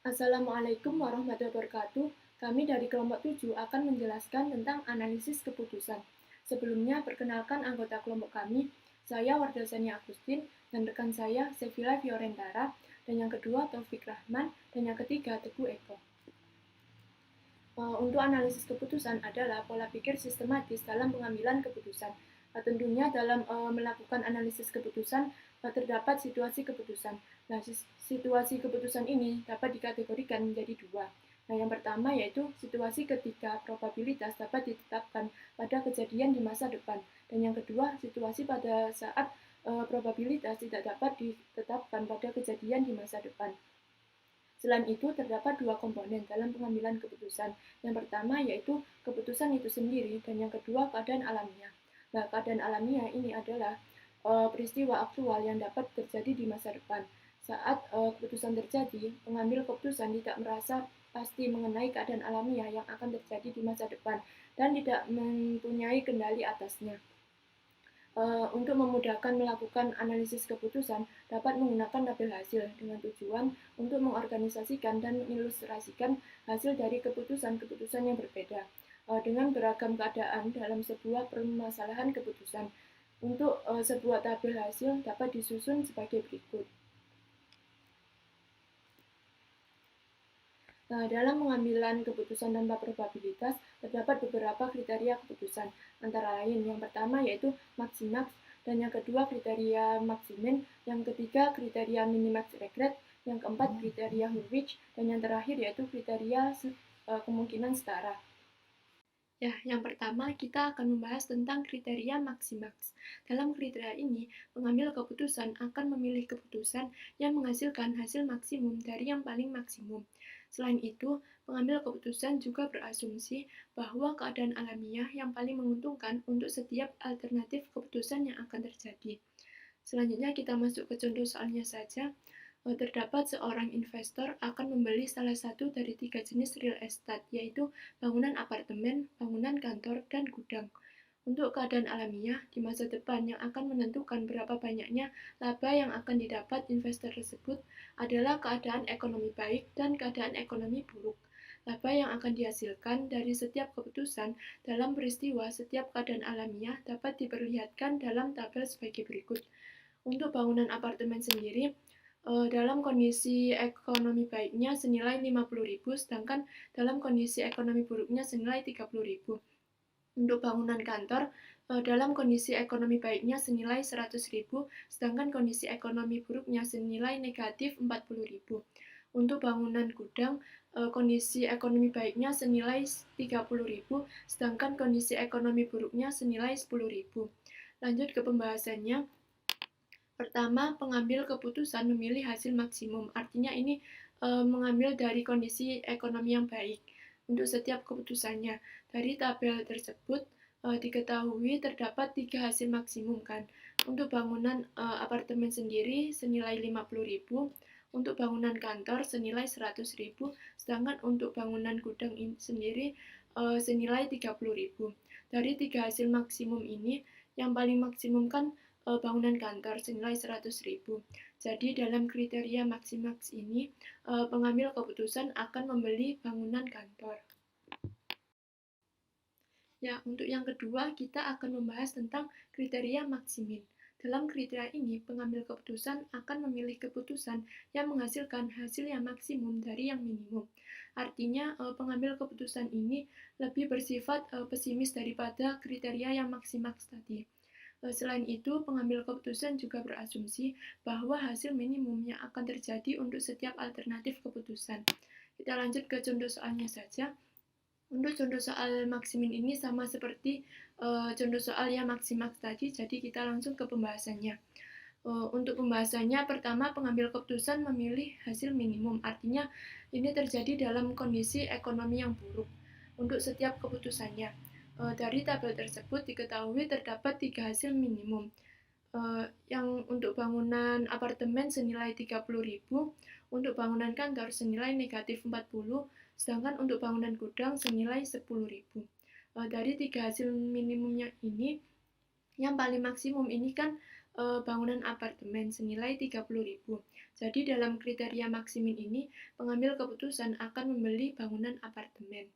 Assalamualaikum warahmatullahi wabarakatuh. Kami dari kelompok 7 akan menjelaskan tentang analisis keputusan. Sebelumnya, perkenalkan anggota kelompok kami, saya Wardasani Agustin, dan rekan saya Sevilla Fiorentara, dan yang kedua Taufik Rahman, dan yang ketiga Teguh Eko. Untuk analisis keputusan adalah pola pikir sistematis dalam pengambilan keputusan. Tentunya dalam melakukan analisis keputusan terdapat situasi keputusan. Nah, situasi keputusan ini dapat dikategorikan menjadi dua. Nah, yang pertama yaitu situasi ketika probabilitas dapat ditetapkan pada kejadian di masa depan. Dan yang kedua, situasi pada saat probabilitas tidak dapat ditetapkan pada kejadian di masa depan. Selain itu, terdapat dua komponen dalam pengambilan keputusan. Yang pertama yaitu keputusan itu sendiri, dan yang kedua keadaan alamiah. Nah, keadaan alamiah ini adalah peristiwa aktual yang dapat terjadi di masa depan. Saat keputusan terjadi, pengambil keputusan tidak merasa pasti mengenai keadaan alamiah yang akan terjadi di masa depan dan tidak mempunyai kendali atasnya. Untuk memudahkan melakukan analisis keputusan dapat menggunakan tabel hasil dengan tujuan untuk mengorganisasikan dan mengilustrasikan hasil dari keputusan-keputusan yang berbeda dengan beragam keadaan dalam sebuah permasalahan keputusan. Untuk sebuah tabel hasil dapat disusun sebagai berikut. Nah, dalam pengambilan keputusan tanpa probabilitas, terdapat beberapa kriteria keputusan, antara lain yang pertama yaitu maximax, dan yang kedua kriteria maximin, yang ketiga kriteria minimax regret, yang keempat kriteria Hurwitz, dan yang terakhir yaitu kriteria kemungkinan setara. Ya, yang pertama kita akan membahas tentang kriteria maximax. Dalam kriteria ini, pengambil keputusan akan memilih keputusan yang menghasilkan hasil maksimum dari yang paling maksimum. Selain itu, pengambil keputusan juga berasumsi bahwa keadaan alamiah yang paling menguntungkan untuk setiap alternatif keputusan yang akan terjadi. Selanjutnya kita masuk ke contoh soalnya saja. Terdapat seorang investor akan membeli salah satu dari 3 jenis real estate, yaitu bangunan apartemen, bangunan kantor, dan gudang. Untuk keadaan alamiah di masa depan yang akan menentukan berapa banyaknya laba yang akan didapat investor tersebut adalah keadaan ekonomi baik dan keadaan ekonomi buruk. Laba yang akan dihasilkan dari setiap keputusan dalam peristiwa setiap keadaan alamiah dapat diperlihatkan dalam tabel sebagai berikut. Untuk bangunan apartemen sendiri, dalam kondisi ekonomi baiknya senilai 50.000, sedangkan dalam kondisi ekonomi buruknya senilai 30.000. Untuk bangunan kantor, dalam kondisi ekonomi baiknya senilai 100.000, sedangkan kondisi ekonomi buruknya senilai negatif 40.000. Untuk bangunan gudang, kondisi ekonomi baiknya senilai 30.000, sedangkan kondisi ekonomi buruknya senilai 10.000. Lanjut ke pembahasannya. Pertama, pengambil keputusan memilih hasil maksimum. Artinya ini mengambil dari kondisi ekonomi yang baik untuk setiap keputusannya. Dari tabel tersebut diketahui terdapat 3 hasil maksimum kan. Untuk bangunan apartemen sendiri senilai 50.000, untuk bangunan kantor senilai 100.000, sedangkan untuk bangunan gudang sendiri senilai 30.000. Dari 3 hasil maksimum ini, yang paling maksimum kan bangunan kantor senilai 100.000. Jadi dalam kriteria maximax ini, pengambil keputusan akan membeli bangunan kantor. Ya, untuk yang kedua kita akan membahas tentang kriteria maksimin. Dalam kriteria ini, pengambil keputusan akan memilih keputusan yang menghasilkan hasil yang maksimum dari yang minimum. Artinya, pengambil keputusan ini lebih bersifat pesimis daripada kriteria yang maksimax tadi. Selain itu, pengambil keputusan juga berasumsi bahwa hasil minimum yang akan terjadi untuk setiap alternatif keputusan. Kita lanjut ke contoh soalnya saja. Untuk contoh soal maksimin ini sama seperti contoh soal yang maksimax tadi, jadi kita langsung ke pembahasannya. Untuk pembahasannya, pertama pengambil keputusan memilih hasil minimum, artinya ini terjadi dalam kondisi ekonomi yang buruk untuk setiap keputusannya. Dari tabel tersebut diketahui terdapat 3 hasil minimum. Yang untuk bangunan apartemen senilai 30.000, untuk bangunan kantor senilai negatif 40, sedangkan untuk bangunan gudang senilai 10.000. Dari 3 hasil minimumnya ini, yang paling maksimum ini kan bangunan apartemen senilai 30.000. Jadi dalam kriteria maksimin ini, pengambil keputusan akan membeli bangunan apartemen.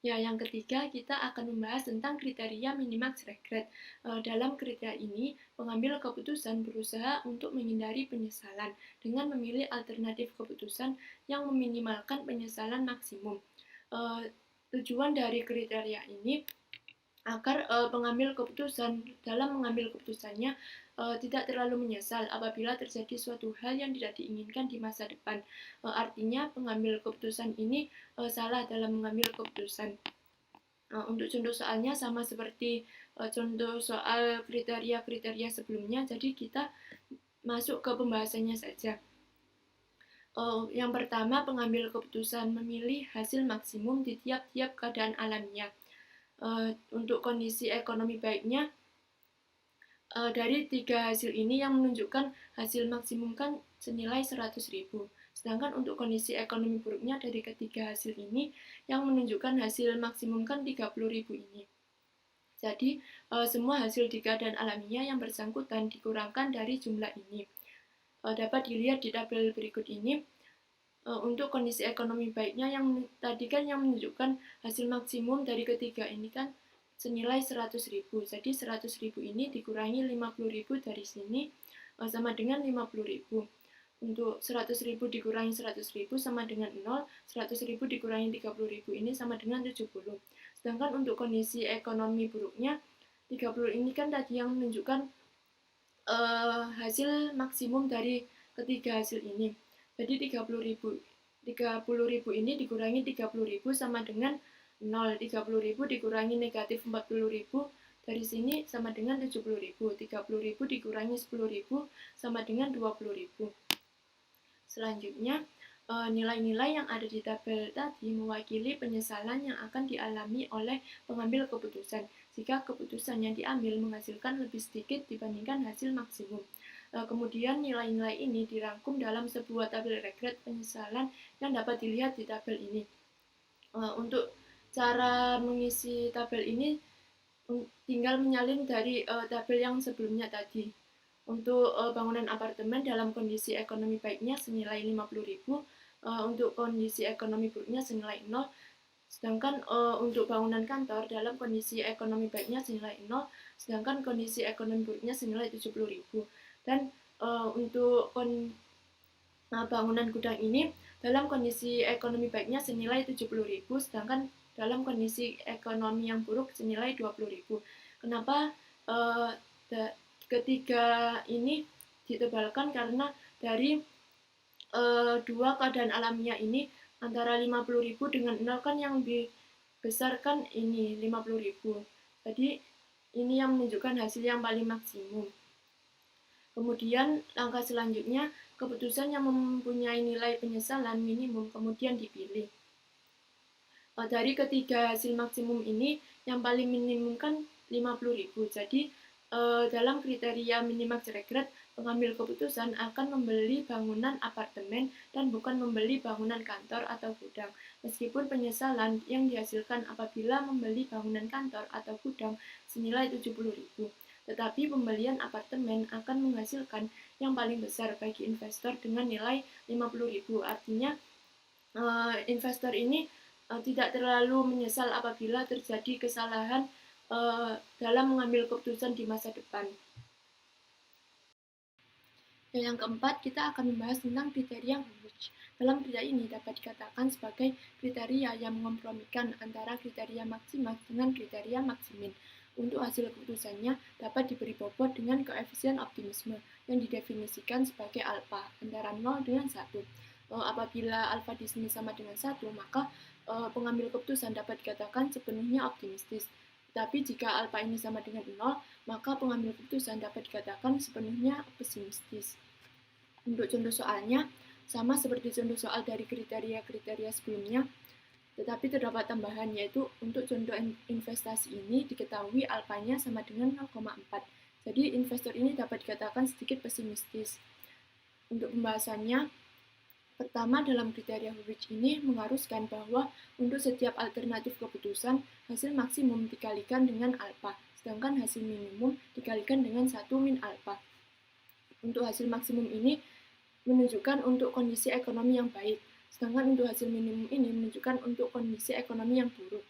Ya, yang ketiga, kita akan membahas tentang kriteria minimax regret. Dalam kriteria ini, pengambil keputusan berusaha untuk menghindari penyesalan dengan memilih alternatif keputusan yang meminimalkan penyesalan maksimum. Tujuan dari kriteria ini agar pengambil keputusan dalam mengambil keputusannya tidak terlalu menyesal apabila terjadi suatu hal yang tidak diinginkan di masa depan. Artinya pengambil keputusan ini salah dalam mengambil keputusan. Untuk contoh soalnya sama seperti contoh soal kriteria-kriteria sebelumnya, jadi kita masuk ke pembahasannya saja. Yang pertama, pengambil keputusan memilih hasil maksimum di tiap-tiap keadaan alamiah. Untuk kondisi ekonomi baiknya, dari 3 hasil ini yang menunjukkan hasil maksimum kan senilai 100.000. Sedangkan untuk kondisi ekonomi buruknya dari ketiga hasil ini yang menunjukkan hasil maksimum kan 30.000 ini. Jadi semua hasil di keadaan alamiah yang bersangkutan dikurangkan dari jumlah ini. Dapat dilihat di tabel berikut ini. Untuk kondisi ekonomi baiknya yang tadi kan yang menunjukkan hasil maksimum dari ketiga ini kan senilai 100.000. Jadi 100.000 ini dikurangi 50.000 dari sini sama dengan 50.000. Untuk 100.000 dikurangi 100.000 sama dengan 0, 100.000 dikurangi 30.000 ini sama dengan 70. Sedangkan untuk kondisi ekonomi buruknya, 30 ini kan tadi yang menunjukkan hasil maksimum dari ketiga hasil ini. Jadi 30.000 ini dikurangi 30.000 sama dengan 0. 30.000 dikurangi negatif 40.000 dari sini sama dengan 70.000. 30.000 dikurangi 10.000 sama dengan 20.000. Selanjutnya, nilai-nilai yang ada di tabel tadi mewakili penyesalan yang akan dialami oleh pengambil keputusan jika keputusan yang diambil menghasilkan lebih sedikit dibandingkan hasil maksimum. Kemudian nilai-nilai ini dirangkum dalam sebuah tabel regret penyesalan yang dapat dilihat di tabel ini. Untuk cara mengisi tabel ini tinggal menyalin dari tabel yang sebelumnya tadi. Untuk bangunan apartemen dalam kondisi ekonomi baiknya senilai 50.000, untuk kondisi ekonomi buruknya senilai 0. Sedangkan untuk bangunan kantor dalam kondisi ekonomi baiknya senilai 0, sedangkan kondisi ekonomi buruknya senilai 70.000. Dan untuk bangunan gudang ini dalam kondisi ekonomi baiknya senilai 70.000, sedangkan dalam kondisi ekonomi yang buruk senilai 20.000. Kenapa ketiga ini ditebalkan? Karena dari dua keadaan alamiah ini antara 50.000 dengan 0 kan yang lebih besar kan ini 50.000. Jadi ini yang menunjukkan hasil yang paling maksimum. Kemudian langkah selanjutnya, keputusan yang mempunyai nilai penyesalan minimum kemudian dipilih. Dari ketiga hasil maksimum ini, yang paling minimum kan 50.000. Jadi dalam kriteria minimax regret, pengambil keputusan akan membeli bangunan apartemen dan bukan membeli bangunan kantor atau gudang. Meskipun penyesalan yang dihasilkan apabila membeli bangunan kantor atau gudang senilai 70.000. Tetapi pembelian apartemen akan menghasilkan yang paling besar bagi investor dengan nilai 50.000. Artinya investor ini tidak terlalu menyesal apabila terjadi kesalahan dalam mengambil keputusan di masa depan. Yang keempat, kita akan membahas tentang kriteria Hurwitz. Dalam kriteria ini dapat dikatakan sebagai kriteria yang mengkompromikan antara kriteria maksimal dengan kriteria maksimin. Untuk hasil keputusannya dapat diberi bobot dengan koefisien optimisme yang didefinisikan sebagai alfa antara 0 dengan 1. Apabila alfa di sini sama dengan 1, maka pengambil keputusan dapat dikatakan sepenuhnya optimistis. Tapi jika alfa ini sama dengan 0, maka pengambil keputusan dapat dikatakan sepenuhnya pesimistis. Untuk contoh soalnya, sama seperti contoh soal dari kriteria-kriteria sebelumnya, tetapi terdapat tambahan, yaitu untuk contoh investasi ini diketahui alfanya sama dengan 0,4. Jadi investor ini dapat dikatakan sedikit pesimistis. Untuk pembahasannya, pertama, dalam kriteria Hurwitz ini mengharuskan bahwa untuk setiap alternatif keputusan, hasil maksimum dikalikan dengan alfa, sedangkan hasil minimum dikalikan dengan 1 min alfa. Untuk hasil maksimum ini menunjukkan untuk kondisi ekonomi yang baik, sedangkan untuk hasil minimum ini menunjukkan untuk kondisi ekonomi yang buruk.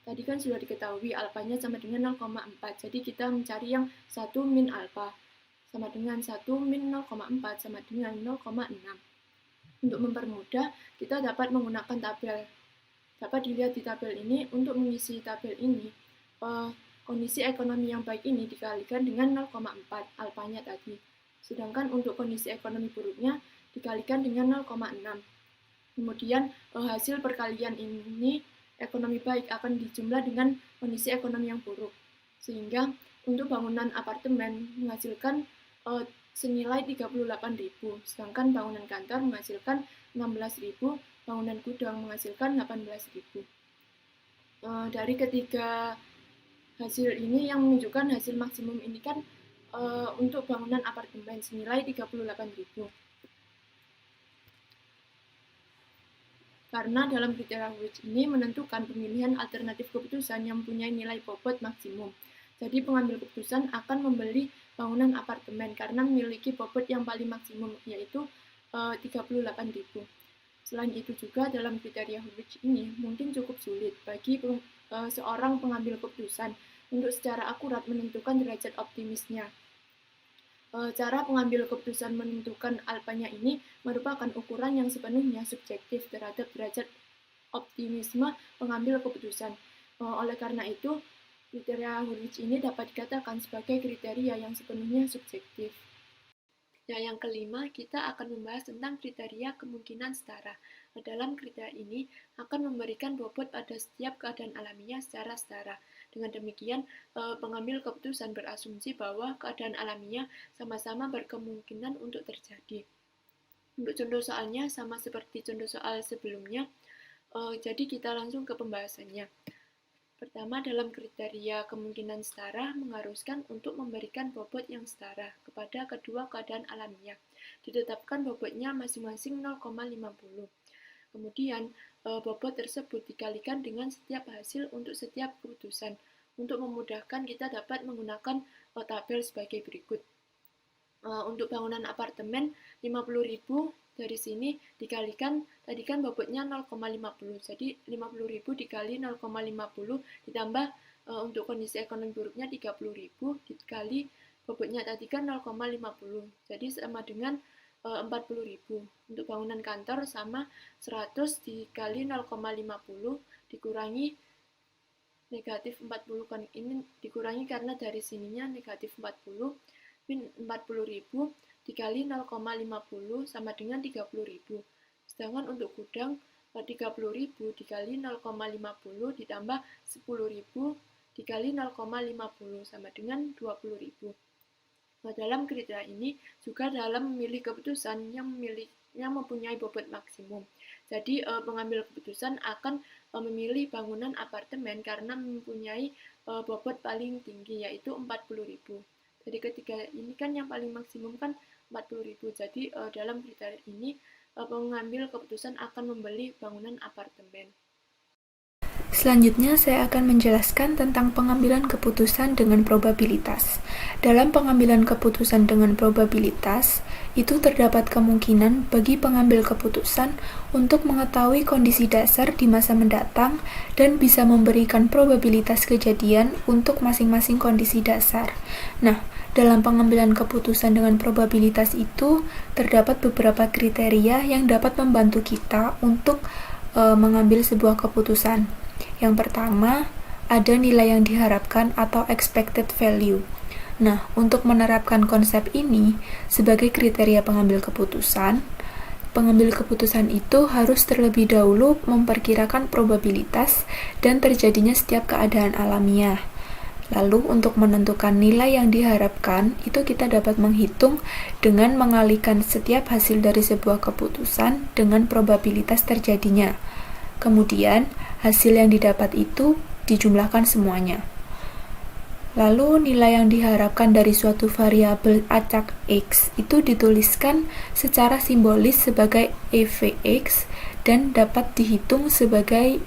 Tadi kan sudah diketahui alfanya sama dengan 0,4, jadi kita mencari yang 1 min alfa sama dengan 1 min 0,4 sama dengan 0,6. Untuk mempermudah, kita dapat menggunakan tabel. Dapat dilihat di tabel ini, untuk mengisi tabel ini, kondisi ekonomi yang baik ini dikalikan dengan 0,4 alfanya tadi. Sedangkan untuk kondisi ekonomi buruknya dikalikan dengan 0,6. Kemudian hasil perkalian ini ekonomi baik akan dijumlah dengan kondisi ekonomi yang buruk. Sehingga untuk bangunan apartemen menghasilkan senilai 38.000, sedangkan bangunan kantor menghasilkan 16.000, bangunan gudang menghasilkan 18.000. Dari ketiga hasil ini yang menunjukkan hasil maksimum ini kan untuk bangunan apartemen senilai 38.000. Karena dalam kriteria Hurwitz ini menentukan pemilihan alternatif keputusan yang mempunyai nilai bobot maksimum. Jadi pengambil keputusan akan membeli bangunan apartemen karena memiliki bobot yang paling maksimum, yaitu 38.000. Selain itu juga dalam kriteria Hurwitz ini mungkin cukup sulit bagi seorang pengambil keputusan untuk secara akurat menentukan derajat optimisnya. Cara pengambil keputusan menentukan alfanya ini merupakan ukuran yang sepenuhnya subjektif terhadap derajat optimisme pengambil keputusan. Oleh karena itu, kriteria Hurwitz ini dapat dikatakan sebagai kriteria yang sepenuhnya subjektif. Nah, yang kelima, kita akan membahas tentang kriteria kemungkinan setara. Dalam kriteria ini akan memberikan bobot pada setiap keadaan alamiah secara setara. Dengan demikian, pengambil keputusan berasumsi bahwa keadaan alamiah sama-sama berkemungkinan untuk terjadi. Untuk contoh soalnya sama seperti contoh soal sebelumnya, jadi kita langsung ke pembahasannya. Pertama, dalam kriteria kemungkinan setara mengharuskan untuk memberikan bobot yang setara kepada kedua keadaan alamiah. Ditetapkan bobotnya masing-masing 0,50. Kemudian, bobot tersebut dikalikan dengan setiap hasil untuk setiap keputusan. Untuk memudahkan, kita dapat menggunakan tabel sebagai berikut. Untuk bangunan apartemen, 50.000 dari sini dikalikan, tadi kan bobotnya 0,50. Jadi, 50.000 dikali 0,50 ditambah untuk kondisi ekonomi buruknya 30.000 dikali bobotnya tadi kan 0,50. Jadi, sama dengan 40.000. Untuk bangunan kantor sama 100 dikali 0,50 dikurangi negatif 40 kan ini dikurangi karena dari sininya negatif 40 min 40.000 dikali 0,50 sama dengan 30.000. Sedangkan untuk gudang 30.000 dikali 0,50 ditambah 10.000 dikali 0,50 sama dengan 20.000. Nah, dalam kriteria ini juga dalam memilih keputusan yang mempunyai bobot maksimum. Jadi pengambil keputusan akan memilih bangunan apartemen karena mempunyai bobot paling tinggi yaitu 40.000. Jadi ketiga ini kan yang paling maksimum kan 40.000. Jadi dalam kriteria ini pengambil keputusan akan membeli bangunan apartemen. Selanjutnya, saya akan menjelaskan tentang pengambilan keputusan dengan probabilitas. Dalam pengambilan keputusan dengan probabilitas, itu terdapat kemungkinan bagi pengambil keputusan untuk mengetahui kondisi dasar di masa mendatang dan bisa memberikan probabilitas kejadian untuk masing-masing kondisi dasar. Nah, dalam pengambilan keputusan dengan probabilitas itu, terdapat beberapa kriteria yang dapat membantu kita untuk mengambil sebuah keputusan. Yang pertama, ada nilai yang diharapkan atau expected value. Nah, untuk menerapkan konsep ini sebagai kriteria pengambil keputusan itu harus terlebih dahulu memperkirakan probabilitas dan terjadinya setiap keadaan alamiah. Lalu, untuk menentukan nilai yang diharapkan, itu kita dapat menghitung dengan mengalihkan setiap hasil dari sebuah keputusan dengan probabilitas terjadinya. Kemudian, hasil yang didapat itu dijumlahkan semuanya. Lalu, nilai yang diharapkan dari suatu variabel acak X itu dituliskan secara simbolis sebagai EVX dan dapat dihitung sebagai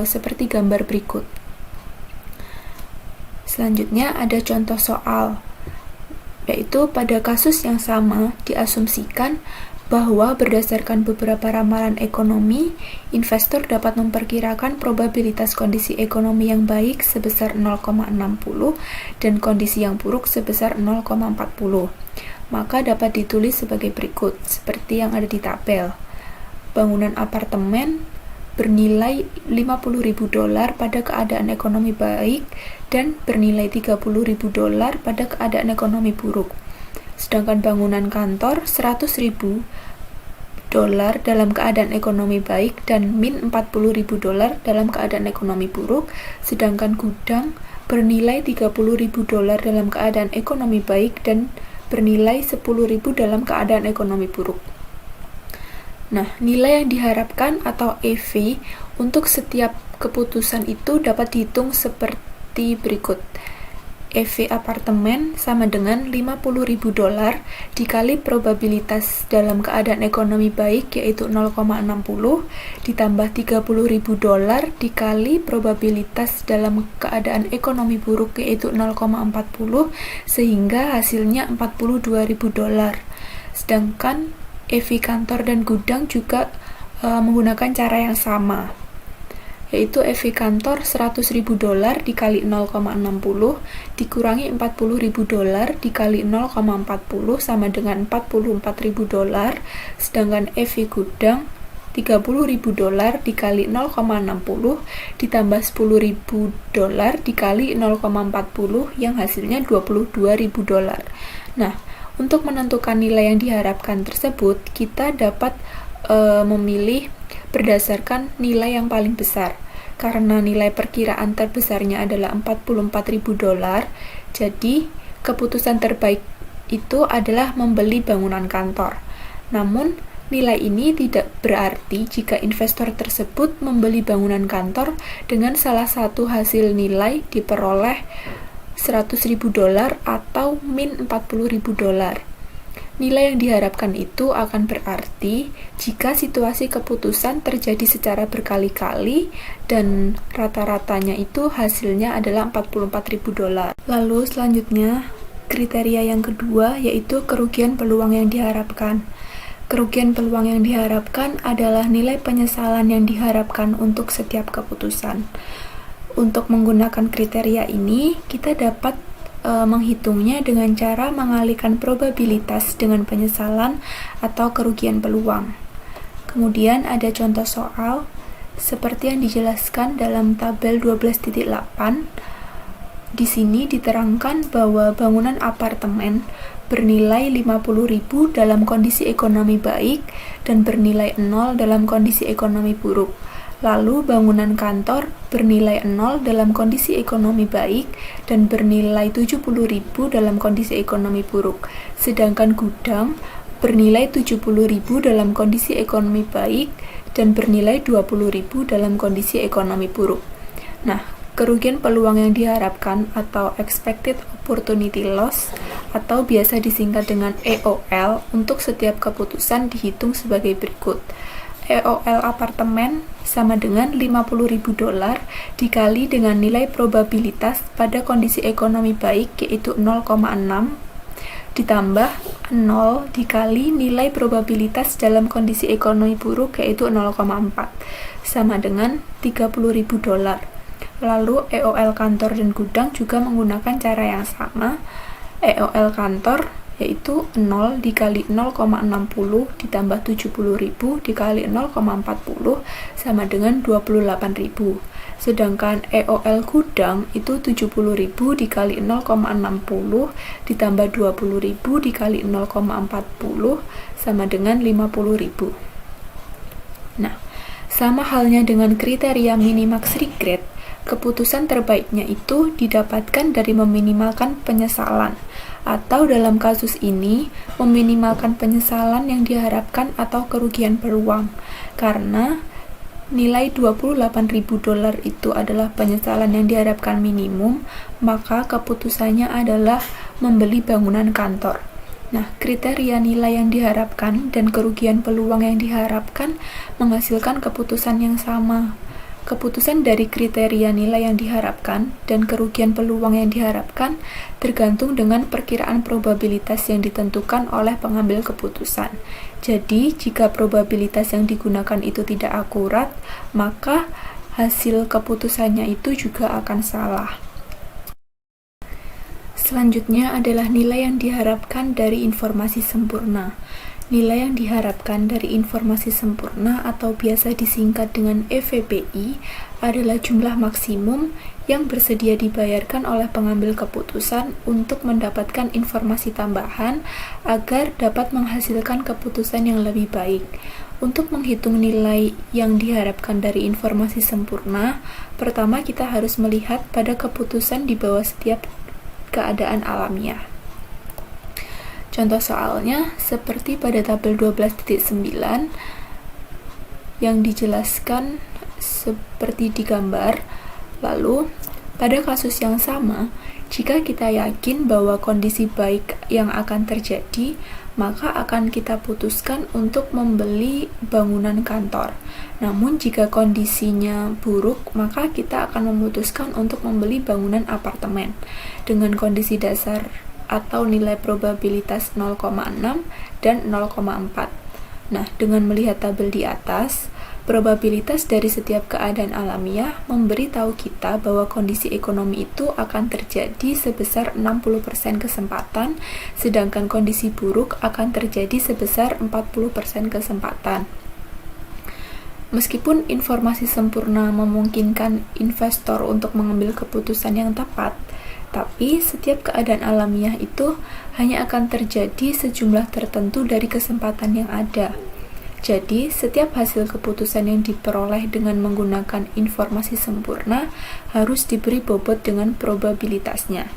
seperti gambar berikut. Selanjutnya, ada contoh soal. yaitu pada kasus yang sama diasumsikan bahwa berdasarkan beberapa ramalan ekonomi, investor dapat memperkirakan probabilitas kondisi ekonomi yang baik sebesar 0,60 dan kondisi yang buruk sebesar 0,40. Maka dapat ditulis sebagai berikut, seperti yang ada di tabel. Bangunan apartemen bernilai $50.000 pada keadaan ekonomi baik dan bernilai $30.000 pada keadaan ekonomi buruk. Sedangkan bangunan kantor $100.000 dalam keadaan ekonomi baik dan min $40.000 dalam keadaan ekonomi buruk, sedangkan gudang bernilai $30.000 dalam keadaan ekonomi baik dan bernilai $10.000 dalam keadaan ekonomi buruk. Nah, nilai yang diharapkan atau EV untuk setiap keputusan itu dapat dihitung seperti berikut. EV apartemen sama dengan $50.000 dikali probabilitas dalam keadaan ekonomi baik yaitu 0,60 ditambah $30.000 dikali probabilitas dalam keadaan ekonomi buruk yaitu 0,40 sehingga hasilnya $42.000. Sedangkan EV kantor dan gudang juga menggunakan cara yang sama, yaitu EV kantor $100.000 dikali 0,60 dikurangi $40.000 dikali 0,40 sama dengan $44.000, sedangkan EV gudang $30.000 dikali 0,60 ditambah $10.000 dikali 0,40 yang hasilnya $22.000. Nah, untuk menentukan nilai yang diharapkan tersebut, kita dapat memilih berdasarkan nilai yang paling besar. Karena nilai perkiraan terbesarnya adalah $44.000, jadi keputusan terbaik itu adalah membeli bangunan kantor. Namun, nilai ini tidak berarti jika investor tersebut membeli bangunan kantor dengan salah satu hasil nilai diperoleh $100.000 atau min $40.000. Nilai yang diharapkan itu akan berarti jika situasi keputusan terjadi secara berkali-kali dan rata-ratanya itu hasilnya adalah $44.000. Lalu selanjutnya, kriteria yang kedua yaitu kerugian peluang yang diharapkan. Kerugian peluang yang diharapkan adalah nilai penyesalan yang diharapkan untuk setiap keputusan. Untuk menggunakan kriteria ini, kita dapat menghitungnya dengan cara mengalihkan probabilitas dengan penyesalan atau kerugian peluang. Kemudian ada contoh soal seperti yang dijelaskan dalam tabel 12.8. Di sini diterangkan bahwa bangunan apartemen bernilai $50.000 dalam kondisi ekonomi baik dan bernilai 0 dalam kondisi ekonomi buruk. Lalu bangunan kantor bernilai 0 dalam kondisi ekonomi baik dan bernilai $70.000 dalam kondisi ekonomi buruk. Sedangkan gudang bernilai $70.000 dalam kondisi ekonomi baik dan bernilai $20.000 dalam kondisi ekonomi buruk. Nah, kerugian peluang yang diharapkan atau expected opportunity loss atau biasa disingkat dengan EOL untuk setiap keputusan dihitung sebagai berikut. EOL apartemen sama dengan $50.000 dikali dengan nilai probabilitas pada kondisi ekonomi baik yaitu 0,6 ditambah 0 dikali nilai probabilitas dalam kondisi ekonomi buruk yaitu 0,4 sama dengan $30.000. Lalu EOL kantor dan gudang juga menggunakan cara yang sama. EOL kantor yaitu 0 dikali 0,60 ditambah 70.000 dikali 0,40 sama dengan 28.000. Sedangkan EOL gudang itu 70.000 dikali 0,60 ditambah 20.000 dikali 0,40 sama dengan 50.000. Nah, sama halnya dengan kriteria minimax regret, keputusan terbaiknya itu didapatkan dari meminimalkan penyesalan, atau dalam kasus ini meminimalkan penyesalan yang diharapkan atau kerugian peluang. Karena nilai $28.000 itu adalah penyesalan yang diharapkan minimum, maka keputusannya adalah membeli bangunan kantor. Nah, kriteria nilai yang diharapkan dan kerugian peluang yang diharapkan menghasilkan keputusan yang sama. Keputusan dari kriteria nilai yang diharapkan dan kerugian peluang yang diharapkan tergantung dengan perkiraan probabilitas yang ditentukan oleh pengambil keputusan. Jadi, jika probabilitas yang digunakan itu tidak akurat, maka hasil keputusannya itu juga akan salah. Selanjutnya adalah nilai yang diharapkan dari informasi sempurna. Nilai yang diharapkan dari informasi sempurna atau biasa disingkat dengan EVPI adalah jumlah maksimum yang bersedia dibayarkan oleh pengambil keputusan untuk mendapatkan informasi tambahan agar dapat menghasilkan keputusan yang lebih baik. Untuk menghitung nilai yang diharapkan dari informasi sempurna, pertama kita harus melihat pada keputusan di bawah setiap keadaan alamiah. Contoh soalnya seperti pada tabel 12.9 yang dijelaskan seperti di gambar. Lalu, pada kasus yang sama, jika kita yakin bahwa kondisi baik yang akan terjadi, maka akan kita putuskan untuk membeli bangunan kantor. Namun, jika kondisinya buruk, maka kita akan memutuskan untuk membeli bangunan apartemen dengan kondisi dasar atau nilai probabilitas 0,6 dan 0,4. Nah, dengan melihat tabel di atas, probabilitas dari setiap keadaan alamiah memberi tahu kita bahwa kondisi ekonomi itu akan terjadi sebesar 60% kesempatan, sedangkan kondisi buruk akan terjadi sebesar 40% kesempatan. Meskipun informasi sempurna memungkinkan investor untuk mengambil keputusan yang tepat, tapi setiap keadaan alamiah itu hanya akan terjadi sejumlah tertentu dari kesempatan yang ada. Jadi, setiap hasil keputusan yang diperoleh dengan menggunakan informasi sempurna harus diberi bobot dengan probabilitasnya.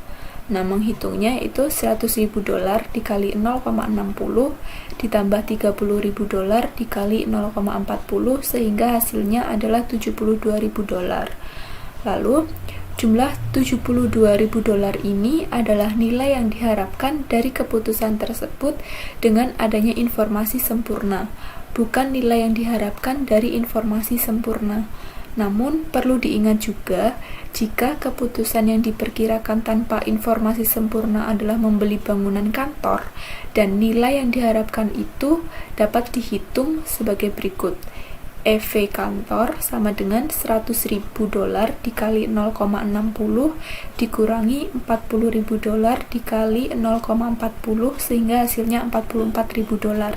Nah, menghitungnya itu $100.000 dikali 0,60 ditambah $30.000 dikali 0,40 sehingga hasilnya adalah $72.000. Lalu, jumlah $72.000 ini adalah nilai yang diharapkan dari keputusan tersebut dengan adanya informasi sempurna, bukan nilai yang diharapkan dari informasi sempurna. Namun, perlu diingat juga, jika keputusan yang diperkirakan tanpa informasi sempurna adalah membeli bangunan kantor, dan nilai yang diharapkan itu dapat dihitung sebagai berikut. EV kantor sama dengan $100.000 dikali 0,60 dikurangi $40.000 dikali 0,40 sehingga hasilnya $44.000.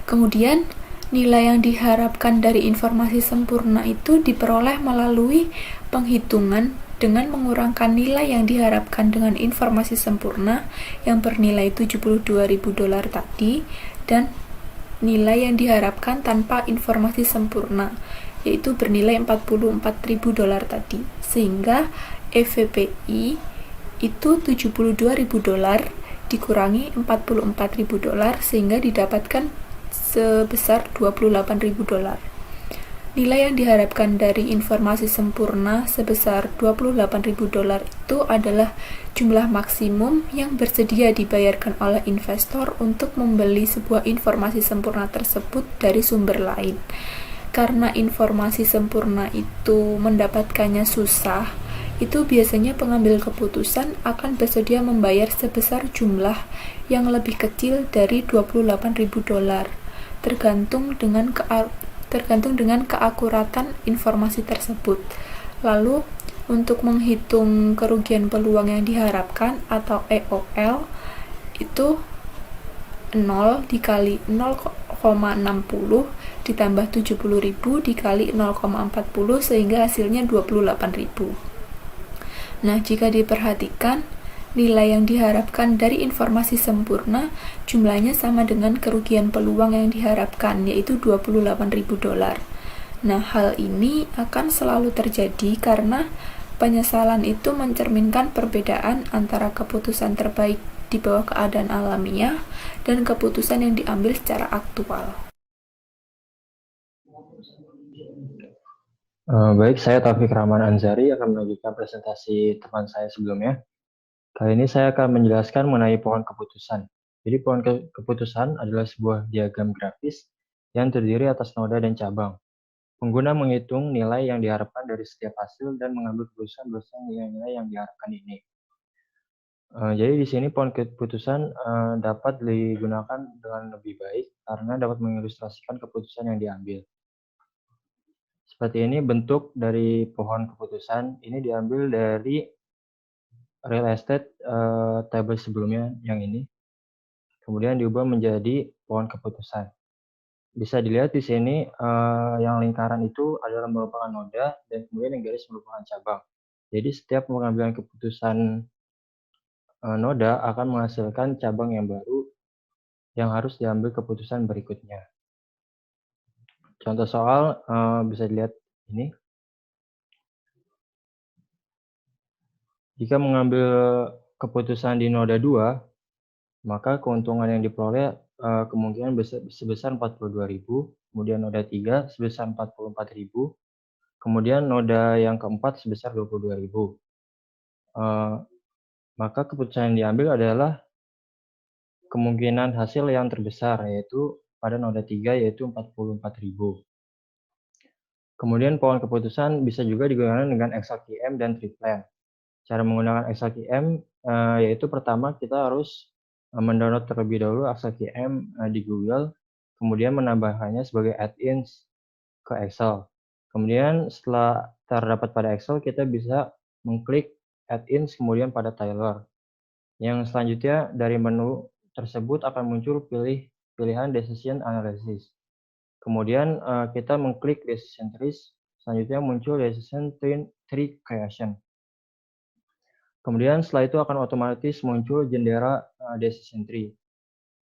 Kemudian, nilai yang diharapkan dari informasi sempurna itu diperoleh melalui penghitungan dengan mengurangkan nilai yang diharapkan dengan informasi sempurna yang bernilai $72.000 tadi dan nilai yang diharapkan tanpa informasi sempurna yaitu bernilai $44.000 tadi, sehingga EVPI itu $72.000 dikurangi $44.000 sehingga didapatkan sebesar $28.000. Nilai yang diharapkan dari informasi sempurna sebesar $28.000 itu adalah jumlah maksimum yang bersedia dibayarkan oleh investor untuk membeli sebuah informasi sempurna tersebut dari sumber lain. Karena informasi sempurna itu mendapatkannya susah, itu biasanya pengambil keputusan akan bersedia membayar sebesar jumlah yang lebih kecil dari $28.000. tergantung dengan keakuratan informasi tersebut. Lalu, untuk menghitung kerugian peluang yang diharapkan atau EOL itu 0 dikali 0,60 ditambah 70.000 dikali 0,40 sehingga hasilnya 28.000. Nah, jika diperhatikan, nilai yang diharapkan dari informasi sempurna jumlahnya sama dengan kerugian peluang yang diharapkan, yaitu $28.000. Nah, hal ini akan selalu terjadi karena penyesalan itu mencerminkan perbedaan antara keputusan terbaik di bawah keadaan alamiah dan keputusan yang diambil secara aktual. Baik, saya Taufik Rahman Anzari akan melanjutkan presentasi teman saya sebelumnya. Kali ini saya akan menjelaskan mengenai pohon keputusan. Jadi pohon keputusan adalah sebuah diagram grafis yang terdiri atas noda dan cabang. Pengguna menghitung nilai yang diharapkan dari setiap hasil dan mengambil keputusan berdasarkan nilai-nilai yang diharapkan ini. Jadi di sini pohon keputusan dapat digunakan dengan lebih baik karena dapat mengilustrasikan keputusan yang diambil. Seperti ini bentuk dari pohon keputusan. Ini diambil dari real estate table sebelumnya yang ini. Kemudian diubah menjadi pohon keputusan. Bisa dilihat di sini yang lingkaran itu adalah merupakan noda dan kemudian yang garis merupakan cabang. Jadi setiap pengambilan keputusan noda akan menghasilkan cabang yang baru yang harus diambil keputusan berikutnya. Contoh soal bisa dilihat ini. Jika mengambil keputusan di noda 2, maka keuntungan yang diperoleh kemungkinan sebesar 42.000, kemudian noda 3 sebesar 44.000, kemudian noda yang keempat sebesar 22.000. Maka keputusan yang diambil adalah kemungkinan hasil yang terbesar, yaitu pada noda 3, yaitu 44.000. Kemudian pohon keputusan bisa juga digunakan dengan XLQM dan triplan. Cara menggunakan XLQM yaitu pertama kita harus mendownload terlebih dahulu XLQM di Google, kemudian menambahkannya sebagai add-ins ke Excel. Kemudian setelah terdapat pada Excel, kita bisa mengklik add-ins kemudian pada Tailor. Yang selanjutnya dari menu tersebut akan muncul pilihan Decision Analysis. Kemudian kita mengklik Decision Trees, selanjutnya muncul Decision Tree Creation. Kemudian setelah itu akan otomatis muncul jendela Decision Tree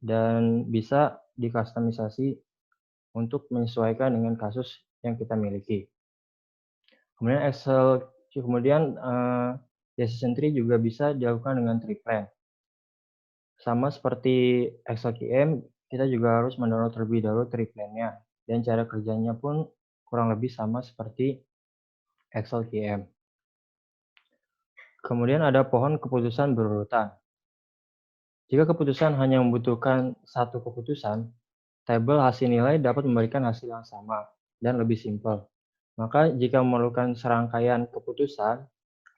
dan bisa dikustomisasi untuk menyesuaikan dengan kasus yang kita miliki. Kemudian Decision Tree juga bisa dilakukan dengan triplan. Sama seperti XLQM, kita juga harus mendownload terlebih dahulu triplannya. Dan cara kerjanya pun kurang lebih sama seperti XLQM. Kemudian ada pohon keputusan berurutan. Jika keputusan hanya membutuhkan satu keputusan, tabel hasil nilai dapat memberikan hasil yang sama dan lebih simpel. Maka jika memerlukan serangkaian keputusan,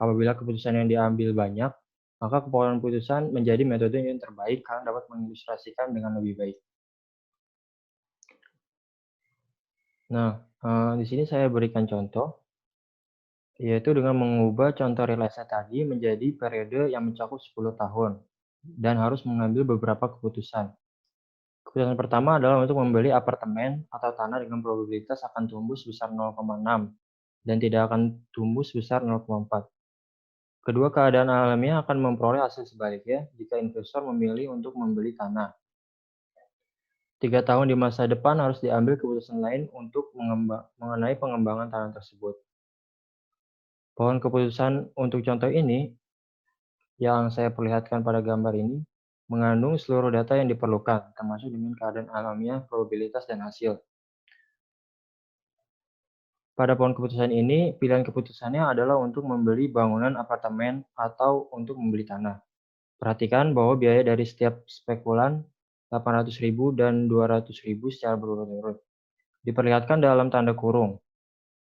apabila keputusan yang diambil banyak, maka pohon keputusan menjadi metode yang terbaik karena dapat mengilustrasikan dengan lebih baik. Nah, di sini saya berikan contoh, yaitu dengan mengubah contoh real estate tadi menjadi periode yang mencakup 10 tahun dan harus mengambil beberapa keputusan. Keputusan pertama adalah untuk membeli apartemen atau tanah dengan probabilitas akan tumbuh sebesar 0,6 dan tidak akan tumbuh sebesar 0,4. Kedua keadaan alamiah akan memperoleh hasil sebaliknya jika investor memilih untuk membeli tanah. 3 tahun di masa depan harus diambil keputusan lain untuk mengenai pengembangan tanah tersebut. Pohon keputusan untuk contoh ini yang saya perlihatkan pada gambar ini mengandung seluruh data yang diperlukan, termasuk dengan keadaan alamiah, probabilitas, dan hasil. Pada pohon keputusan ini, pilihan keputusannya adalah untuk membeli bangunan apartemen atau untuk membeli tanah. Perhatikan bahwa biaya dari setiap spekulan 800.000 dan 200.000 secara berurut-urut. Diperlihatkan dalam tanda kurung.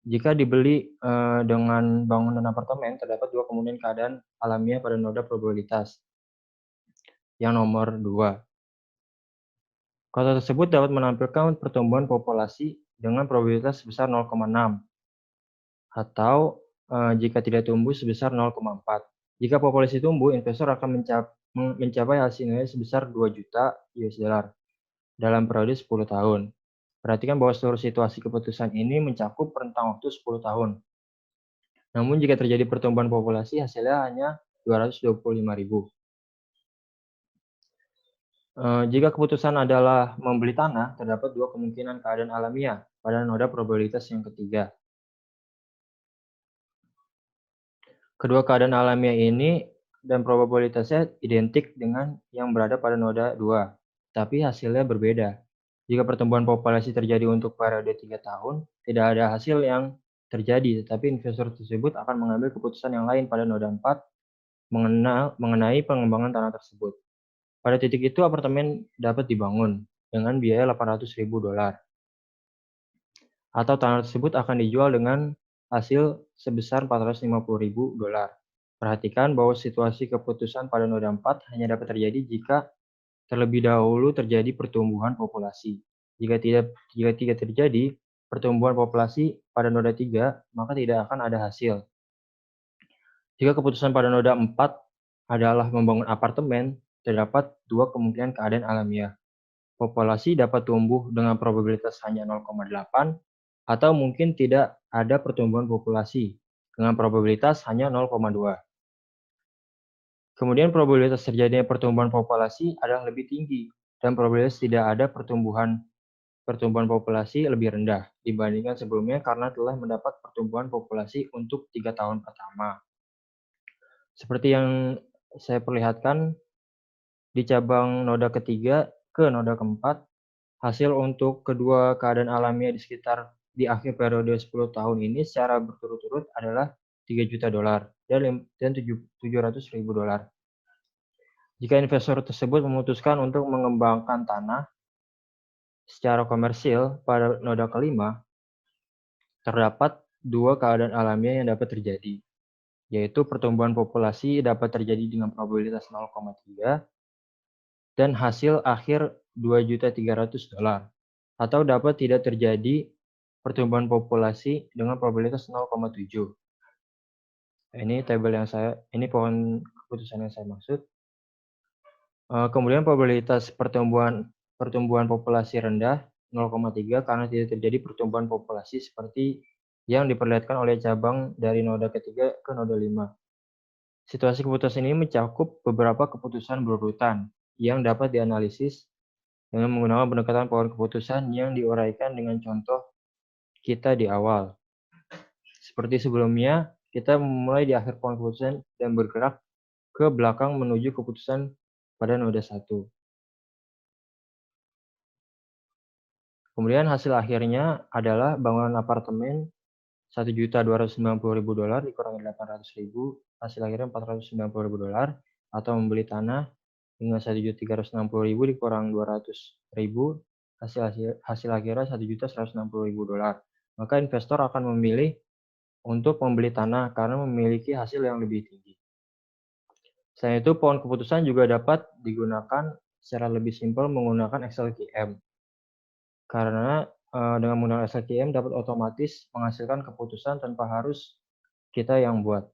Jika dibeli dengan bangunan apartemen, terdapat dua kemungkinan keadaan alamiah pada noda probabilitas. Yang nomor 2. Kota tersebut dapat menampilkan pertumbuhan populasi dengan probabilitas sebesar 0,6 atau jika tidak tumbuh sebesar 0,4. Jika populasi tumbuh, investor akan mencapai hasil nilai sebesar 2 juta $US dalam periode 10 tahun. Perhatikan bahwa seluruh situasi keputusan ini mencakup rentang waktu 10 tahun. Namun jika terjadi pertumbuhan populasi, hasilnya hanya 225.000. Jika keputusan adalah membeli tanah, terdapat dua kemungkinan keadaan alamiah pada noda probabilitas yang ketiga. Kedua keadaan alamiah ini dan probabilitasnya identik dengan yang berada pada noda 2, tapi hasilnya berbeda. Jika pertumbuhan populasi terjadi untuk periode 3 tahun, tidak ada hasil yang terjadi, tetapi investor tersebut akan mengambil keputusan yang lain pada noda 4 mengenai pengembangan tanah tersebut. Pada titik itu, apartemen dapat dibangun dengan biaya $800.000. atau tanah tersebut akan dijual dengan hasil sebesar $450.000. Perhatikan bahwa situasi keputusan pada noda 4 hanya dapat terjadi jika terlebih dahulu terjadi pertumbuhan populasi. Jika tidak terjadi pertumbuhan populasi pada noda 3, maka tidak akan ada hasil. Jika keputusan pada noda 4 adalah membangun apartemen, terdapat dua kemungkinan keadaan alamiah. Populasi dapat tumbuh dengan probabilitas hanya 0,8 atau mungkin tidak ada pertumbuhan populasi dengan probabilitas hanya 0,2. Kemudian probabilitas terjadinya pertumbuhan populasi adalah lebih tinggi dan probabilitas tidak ada pertumbuhan populasi lebih rendah dibandingkan sebelumnya karena telah mendapat pertumbuhan populasi untuk 3 tahun pertama. Seperti yang saya perlihatkan di cabang noda ketiga ke noda keempat, hasil untuk kedua keadaan alamiah di akhir periode 10 tahun ini secara berturut-turut adalah $3 juta dan $700.000. Jika investor tersebut memutuskan untuk mengembangkan tanah secara komersil pada noda kelima, terdapat dua keadaan alamiah yang dapat terjadi, yaitu pertumbuhan populasi dapat terjadi dengan probabilitas 0,3 dan hasil akhir $2.300.000, atau dapat tidak terjadi pertumbuhan populasi dengan probabilitas 0,7. Ini pohon keputusan yang saya maksud. Kemudian probabilitas pertumbuhan populasi rendah 0,3 karena tidak terjadi pertumbuhan populasi seperti yang diperlihatkan oleh cabang dari noda ketiga ke noda 5. Situasi keputusan ini mencakup beberapa keputusan berurutan yang dapat dianalisis dengan menggunakan pendekatan pohon keputusan yang diuraikan dengan contoh kita di awal. Seperti sebelumnya, kita memulai di akhir pohon keputusan dan bergerak ke belakang menuju keputusan pada noda 1. Kemudian hasil akhirnya adalah bangunan apartemen $1.290.000 dikurangi $800.000, hasil akhirnya $490.000, atau membeli tanah dengan $1.360.000 dikurang $200.000, hasil akhirnya $1.160.000. Maka investor akan memilih untuk membeli tanah karena memiliki hasil yang lebih tinggi. Selain itu, pohon keputusan juga dapat digunakan secara lebih simpel menggunakan XLKM. Karena dengan menggunakan XLKM dapat otomatis menghasilkan keputusan tanpa harus kita yang buat.